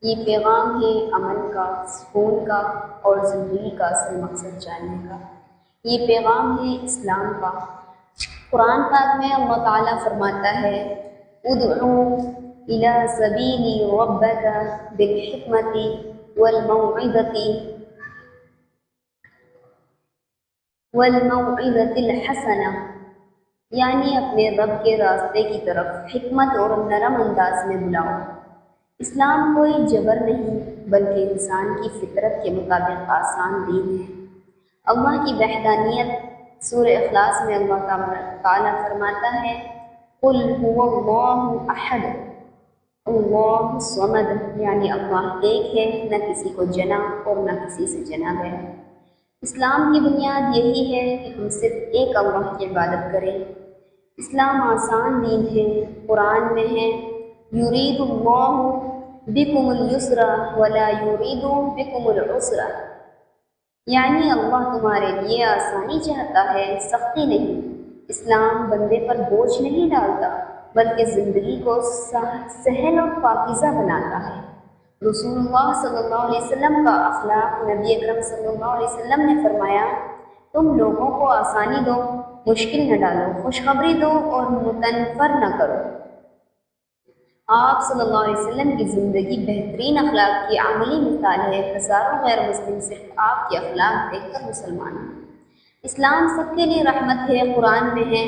یہ پیغام ہے امن کا، سکون کا اور زندگی کا اصل مقصد جاننے کا۔ یہ پیغام ہے اسلام کا۔ قرآن پاک میں اللہ تعالیٰ فرماتا ہے ادعو الی سبیل ربک بالحکمت والموعظۃ الحسنہ، یعنی اپنے رب کے راستے کی طرف حکمت اور نرم انداز میں بلاؤ۔ اسلام کوئی جبر نہیں بلکہ انسان کی فطرت کے مطابق آسان دین ہے۔ اللہ کی وحدانیت سورہ اخلاص میں اللہ تعالیٰ فرماتا ہے قل هو اللہ احد اللہ الصمد، یعنی اللہ ایک ہے، نہ کسی کو جنا اور نہ کسی سے جنا گیا۔ اسلام کی بنیاد یہی ہے کہ ہم صرف ایک اللہ کی عبادت کریں۔ اسلام آسان دین ہے۔ قرآن میں ہے یرید اللہ بکم الیسر ولا یرید بکم العسر، یعنی اللہ تمہارے لیے آسانی چاہتا ہے، سختی نہیں۔ اسلام بندے پر بوجھ نہیں ڈالتا بلکہ زندگی کو سہل اور پاکیزہ بناتا ہے۔ رسول اللہ صلی اللہ علیہ وسلم کا اخلاق، نبی اکرم صلی اللہ علیہ وسلم نے فرمایا تم لوگوں کو آسانی دو، مشکل نہ ڈالو، خوشخبری دو اور متنفر نہ کرو۔ آپ صلی اللہ علیہ وسلم کی زندگی بہترین اخلاق کی عملی مثال ہے۔ ہزاروں غیر مسلم صرف آپ کے اخلاق دیکھ کر مسلمان ہیں۔ اسلام سب کے لیے رحمت ہے۔ قرآن میں ہے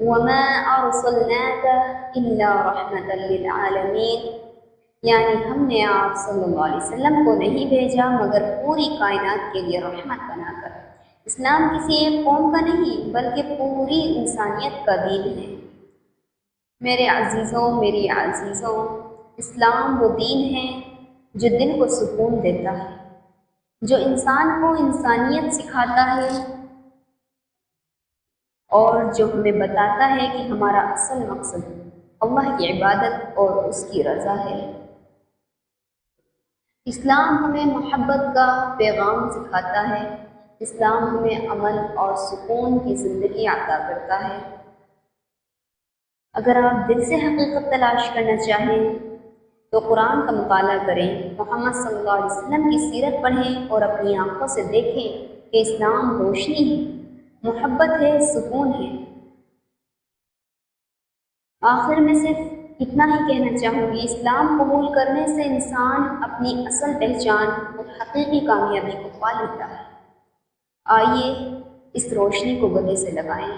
وَمَا أَرْسَلْنَاكَ إِلَّا رَحْمَةً لِلْعَالَمِينَ، یعنی ہم نے آپ صلی اللہ علیہ وسلم کو نہیں بھیجا مگر پوری کائنات کے لیے رحمت بنا کر۔ اسلام کسی ایک قوم کا نہیں بلکہ پوری انسانیت کا دین ہے۔ میرے عزیزوں، میری عزیزوں، اسلام وہ دین ہے جو دل کو سکون دیتا ہے، جو انسان کو انسانیت سکھاتا ہے اور جو ہمیں بتاتا ہے کہ ہمارا اصل مقصد اللہ کی عبادت اور اس کی رضا ہے۔ اسلام ہمیں محبت کا پیغام سکھاتا ہے۔ اسلام ہمیں امن اور سکون کی زندگی عطا کرتا ہے۔ اگر آپ دل سے حقیقت تلاش کرنا چاہیں تو قرآن کا مطالعہ کریں، محمد صلی اللہ علیہ وسلم کی سیرت پڑھیں اور اپنی آنکھوں سے دیکھیں کہ اسلام روشنی ہے، محبت ہے، سکون ہے۔ آخر میں صرف اتنا ہی کہنا چاہوں گی، اسلام قبول کرنے سے انسان اپنی اصل پہچان اور حقیقی کامیابی کو پا لیتا ہے۔ آئیے اس روشنی کو گلے سے لگائیں۔